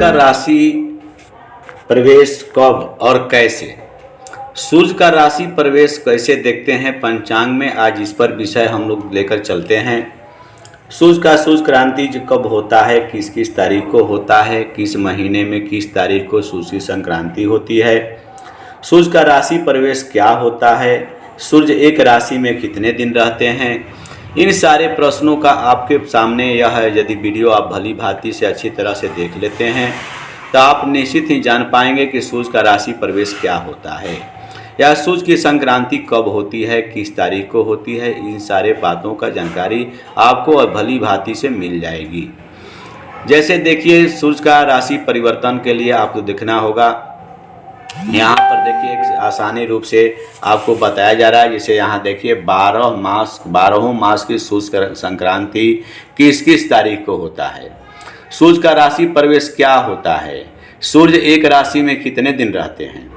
का राशि प्रवेश कब और कैसे? सूर्य का राशि प्रवेश कैसे देखते हैं पंचांग में, आज इस पर विषय हम लोग लेकर चलते हैं। सूर्य का सूर्य क्रांति कब होता है, किस किस तारीख को होता है, किस महीने में किस तारीख को सूर्य संक्रांति होती है, सूर्य का राशि प्रवेश क्या होता है, सूर्य एक राशि में कितने दिन रहते हैं, इन सारे प्रश्नों का आपके सामने यह है। यदि वीडियो आप भली भांति से अच्छी तरह से देख लेते हैं तो आप निश्चित ही जान पाएंगे कि सूर्य का राशि प्रवेश क्या होता है या सूर्य की संक्रांति कब होती है, किस तारीख को होती है। इन सारे बातों का जानकारी आपको भली भांति से मिल जाएगी। जैसे देखिए, सूर्य का राशि परिवर्तन के लिए आपको देखना होगा। यहाँ पर देखिए एक आसानी रूप से आपको बताया जा रहा है। जैसे यहाँ देखिए 12 मास की सूर्य संक्रांति किस किस तारीख को होता है, सूर्य का राशि प्रवेश क्या होता है, सूर्य एक राशि में कितने दिन रहते हैं,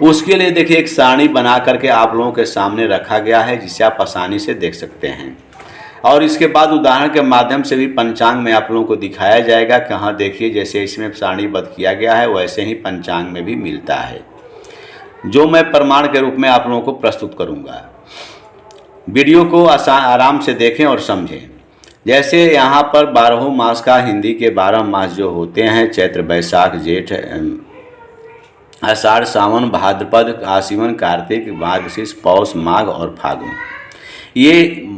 उसके लिए देखिए एक सारणी बना करके आप लोगों के सामने रखा गया है, जिसे आप आसानी से देख सकते हैं। और इसके बाद उदाहरण के माध्यम से भी पंचांग में आप लोगों को दिखाया जाएगा कि हाँ देखिए, जैसे इसमें सारणीबद्ध किया गया है वैसे ही पंचांग में भी मिलता है, जो मैं प्रमाण के रूप में आप लोगों को प्रस्तुत करूँगा। वीडियो को आराम से देखें और समझें। जैसे यहाँ पर 12 मास का हिंदी के 12 मास जो होते हैं, चैत्र बैसाख जेठ आषाढ़ सावन भाद्रपद आश्विन कार्तिक मार्गशीर्ष पौष माघ और फागुन, ये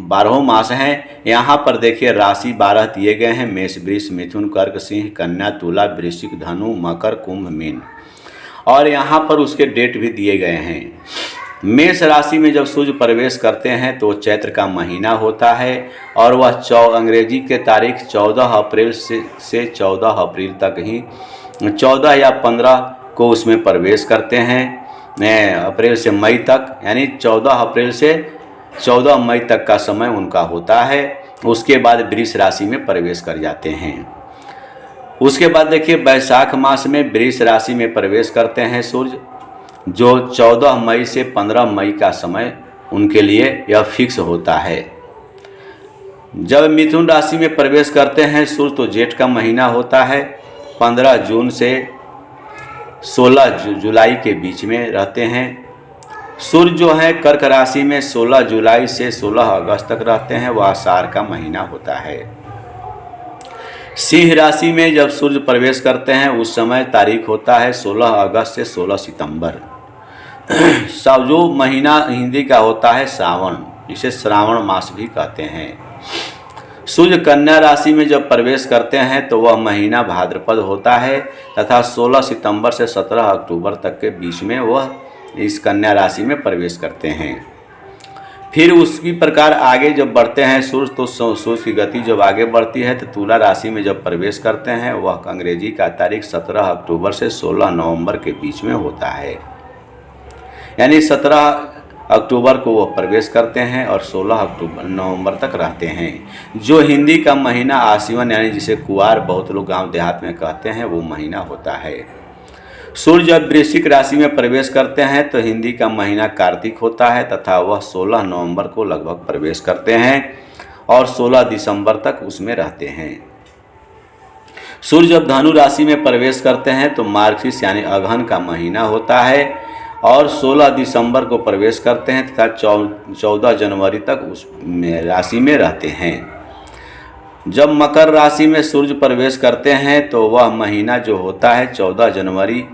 12 मास हैं। यहाँ पर देखिए राशि 12 दिए गए हैं, मेष वृष मिथुन कर्क सिंह कन्या तुला वृश्चिक धनु मकर कुंभ मीन, और यहाँ पर उसके डेट भी दिए गए हैं। मेष राशि में जब सूर्य प्रवेश करते हैं तो चैत्र का महीना होता है और वह अंग्रेजी के तारीख 14 अप्रैल से 14 अप्रैल तक ही 14 या 15 को उसमें प्रवेश करते हैं। अप्रैल से मई तक, यानी 14 अप्रैल से 14 मई तक का समय उनका होता है। उसके बाद वृष राशि में प्रवेश कर जाते हैं। उसके बाद देखिए बैसाख मास में वृष राशि में प्रवेश करते हैं सूर्य, जो 14 मई से 15 मई का समय उनके लिए यह फिक्स होता है। जब मिथुन राशि में प्रवेश करते हैं सूर्य तो जेठ का महीना होता है, 15 जून से 16 जुलाई के बीच में रहते हैं। सूर्य जो है कर्क राशि में 16 जुलाई से 16 अगस्त तक रहते हैं, वह आषाढ़ का महीना होता है। सिंह राशि में जब सूर्य प्रवेश करते हैं उस समय तारीख होता है 16 अगस्त से 16 सितंबर। जो महीना हिंदी का होता है सावन, इसे श्रावण मास भी कहते हैं। सूर्य कन्या राशि में जब प्रवेश करते हैं तो वह महीना भाद्रपद होता है तथा 16 सितंबर से 17 अक्टूबर तक के बीच में वह इस कन्या राशि में प्रवेश करते हैं। फिर उसी प्रकार आगे जब बढ़ते हैं सूर्य, तो सूर्य की गति जब आगे बढ़ती है तो तुला राशि में जब प्रवेश करते हैं वह अंग्रेजी का तारीख 17 अक्टूबर से 16 नवंबर के बीच में होता है, यानी 17 अक्टूबर को वह प्रवेश करते हैं और 16 नवंबर तक रहते हैं। जो हिंदी का महीना आश्विन, यानी जिसे कुआर बहुत लोग गांव देहात में कहते हैं, वो महीना होता है। सूर्य जब वृश्चिक राशि में प्रवेश करते हैं तो हिंदी का महीना कार्तिक होता है तथा वह 16 नवंबर को लगभग प्रवेश करते हैं और 16 दिसंबर तक उसमें रहते हैं। सूर्य जब धनु राशि में प्रवेश करते हैं तो मार्गशीर्ष यानी अगहन का महीना होता है और 16 दिसंबर को प्रवेश करते हैं तथा 14 जनवरी तक उस राशि में रहते हैं। जब मकर राशि में सूर्य प्रवेश करते हैं तो वह महीना जो होता है 14 जनवरी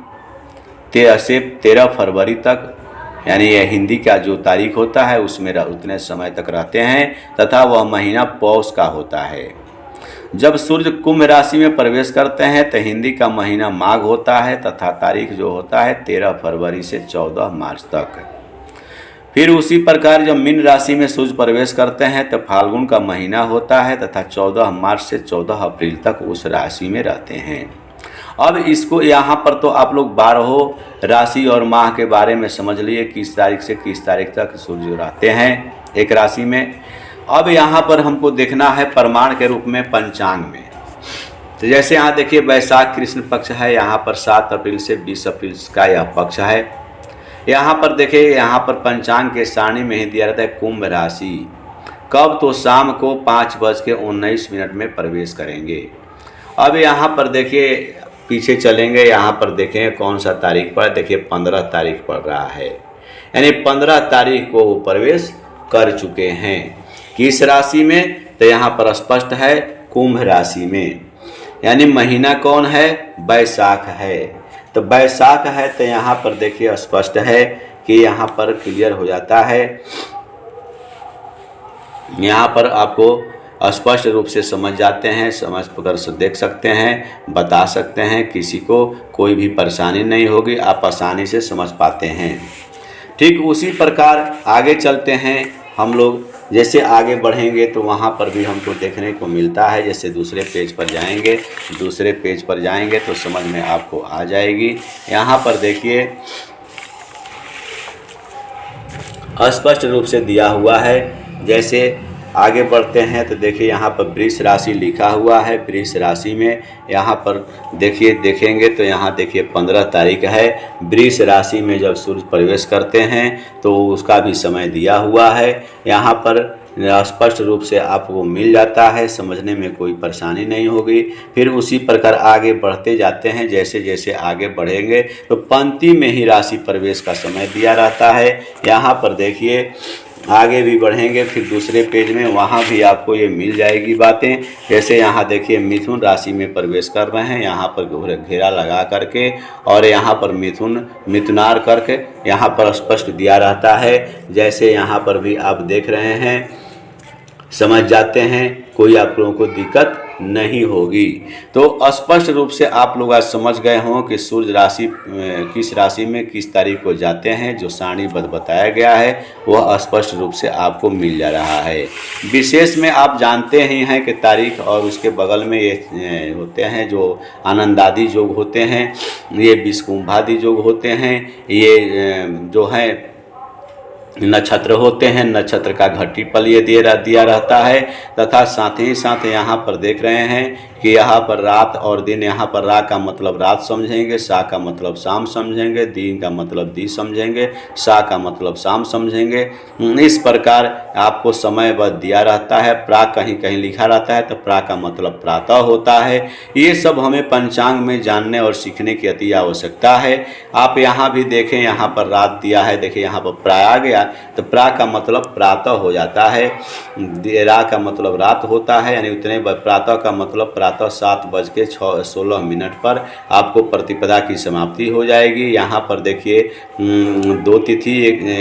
से 13 फरवरी तक, यानी यह हिंदी का जो तारीख होता है उसमें उतने समय तक रहते हैं तथा वह महीना पौष का होता है। जब सूर्य कुंभ राशि में प्रवेश करते हैं तो हिंदी का महीना माघ होता है तथा तारीख जो होता है 13 फरवरी से 14 मार्च तक। फिर उसी प्रकार जब मीन राशि में सूर्य प्रवेश करते हैं तो फाल्गुन का महीना होता है तथा 14 मार्च से 14 अप्रैल तक उस राशि में रहते हैं। अब इसको यहाँ पर तो आप लोग 12 राशि और माह के बारे में समझ लिए, किस तारीख से किस तारीख तक सूर्य रहते हैं एक राशि में। अब यहाँ पर हमको देखना है प्रमाण के रूप में पंचांग में। तो जैसे यहाँ देखिए बैसाख कृष्ण पक्ष है, यहाँ पर 7 अप्रैल से 20 अप्रैल का यह पक्ष है। यहाँ पर देखिए, यहाँ पर पंचांग के सारणी में ही दिया रहता है कुंभ राशि कब, तो शाम को 5:19 में प्रवेश करेंगे। अब यहाँ पर देखिए पीछे चलेंगे, यहाँ पर देखेंगे कौन सा तारीख पड़ा, देखिए 15 तारीख पड़ रहा है, यानी 15 तारीख को वो प्रवेश कर चुके हैं। किस राशि में? तो यहाँ पर स्पष्ट है कुंभ राशि में, यानी महीना कौन है? बैसाख है। तो बैसाख है तो यहाँ पर देखिए स्पष्ट है कि यहाँ पर क्लियर हो जाता है, यहाँ पर आपको स्पष्ट रूप से समझ जाते हैं, समझ कर देख सकते हैं, बता सकते हैं, किसी को कोई भी परेशानी नहीं होगी, आप आसानी से समझ पाते हैं। ठीक उसी प्रकार आगे चलते हैं हम लोग, जैसे आगे बढ़ेंगे तो वहाँ पर भी हमको देखने को मिलता है। जैसे दूसरे पेज पर जाएंगे, दूसरे पेज पर जाएंगे तो समझ में आपको आ जाएगी। यहाँ पर देखिए स्पष्ट रूप से दिया हुआ है। जैसे आगे बढ़ते हैं तो देखिए यहाँ पर वृष राशि लिखा हुआ है। वृष राशि में यहाँ पर देखिए देखेंगे तो यहाँ देखिए 15 तारीख है। वृष राशि में जब सूर्य प्रवेश करते हैं तो उसका भी समय दिया हुआ है। यहाँ पर स्पष्ट रूप से आपको मिल जाता है, समझने में कोई परेशानी नहीं होगी। फिर उसी प्रकार आगे बढ़ते जाते हैं। जैसे जैसे आगे बढ़ेंगे तो पंक्ति में ही राशि प्रवेश का समय दिया रहता है। यहाँ पर देखिए आगे भी बढ़ेंगे फिर दूसरे पेज में, वहाँ भी आपको ये मिल जाएगी बातें। जैसे यहाँ देखिए मिथुन राशि में प्रवेश कर रहे हैं, यहाँ पर घेरा लगा करके और यहाँ पर मिथुनार करके यहाँ पर स्पष्ट दिया रहता है। जैसे यहाँ पर भी आप देख रहे हैं, समझ जाते हैं, कोई आप लोगों को दिक्कत नहीं होगी। तो स्पष्ट रूप से आप लोग आज समझ गए हों कि सूर्य राशि किस राशि में किस तारीख को जाते हैं। जो सारणीबद्ध बताया गया है वह स्पष्ट रूप से आपको मिल जा रहा है। विशेष में आप जानते ही हैं कि तारीख और उसके बगल में ये होते हैं जो आनंदादि योग होते हैं, ये विषकुंभादि योग होते हैं, ये जो है नक्षत्र होते हैं। नक्षत्र का घटी पल ये दिया रहता है। तथा साथ ही साथ यहाँ पर देख रहे हैं कि यहाँ पर रात और दिन, यहाँ पर रा का मतलब रात समझेंगे, सा का मतलब शाम समझेंगे, दिन का मतलब दी समझेंगे, सा का मतलब शाम समझेंगे। इस प्रकार आपको समय बद दिया रहता है। प्रा कहीं कहीं लिखा रहता है तो प्रा का मतलब प्रातः होता है। ये सब हमें पंचांग में जानने और सीखने की अति आवश्यकता है। आप यहाँ भी देखें, यहाँ पर रात दिया है, देखिए यहाँ पर प्रा आ गया तो प्रा का मतलब प्रातः हो जाता है, रा का मतलब रात होता है, यानी उतने प्रातः का मतलब प्रातः 7:16 पर आपको प्रतिपदा की समाप्ति हो जाएगी। यहाँ पर देखिए 2 तिथि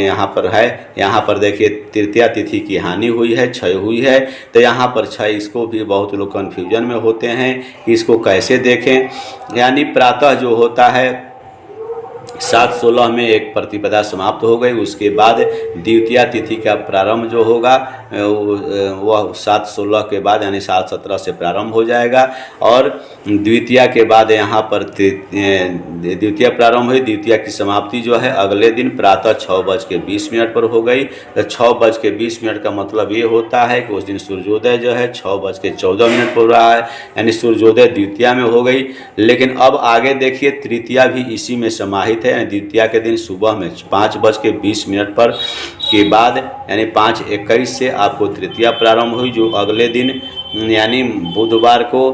यहाँ पर है, यहाँ पर देखिए तृतीया तिथि की हानि हुई है, क्षय हुई है। तो यहाँ पर क्षय, इसको भी बहुत लोग कन्फ्यूजन में होते हैं कि इसको कैसे देखें। यानी प्रातः जो होता है 7:16 में एक प्रतिपदा समाप्त हो गई, उसके बाद द्वितीया तिथि का प्रारंभ जो होगा वह 7:16 के बाद यानी 7:17 से प्रारंभ हो जाएगा। और द्वितीया के बाद यहाँ पर द्वितीया प्रारंभ हुई, द्वितीया की समाप्ति जो है अगले दिन प्रातः 6:20 पर हो गई। तो 6:20 का मतलब ये होता है कि उस दिन सूर्योदय जो है 6:14 पर हो रहा है, यानी सूर्योदय द्वितीया में हो गई। लेकिन अब आगे देखिए तृतीया भी इसी में समाहित है। द्वितीया के दिन सुबह में 5:20 पर के बाद यानी 5:21 से आपको तृतीया प्रारंभ हुई, जो अगले दिन यानी बुधवार को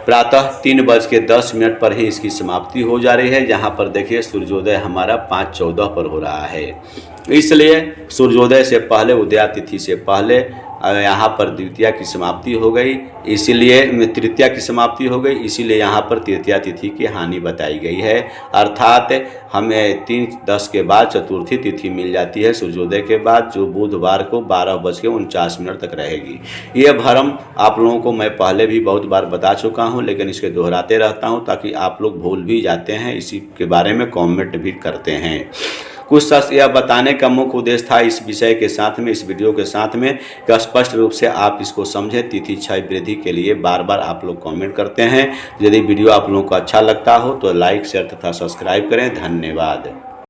प्रातः 3:10 पर ही इसकी समाप्ति हो जा रही है। जहाँ पर देखिए सूर्योदय हमारा 5:14 पर हो रहा है। इसलिए सूर्योदय से पहले, उदया तिथि से पहले यहाँ पर द्वितीया की समाप्ति हो गई, इसीलिए तृतीया की समाप्ति हो गई, इसीलिए यहाँ पर तृतीया तिथि की हानि बताई गई है। अर्थात हमें 3:10 के बाद चतुर्थी तिथि मिल जाती है सूर्योदय के बाद, जो बुधवार को 12:49 तक रहेगी। ये भ्रम आप लोगों को मैं पहले भी बहुत बार बता चुका हूँ, लेकिन इसके दोहराते रहता हूँ ताकि आप लोग भूल भी जाते हैं, इसी के बारे में कॉमेंट भी करते हैं। कुछ सच यह बताने का मुख्य उद्देश्य था इस विषय के साथ में, इस वीडियो के साथ में, कि स्पष्ट रूप से आप इसको समझें। तिथि क्षय वृद्धि के लिए बार बार आप लोग कमेंट करते हैं। यदि वीडियो आप लोगों को अच्छा लगता हो तो लाइक, शेयर तथा सब्सक्राइब करें। धन्यवाद।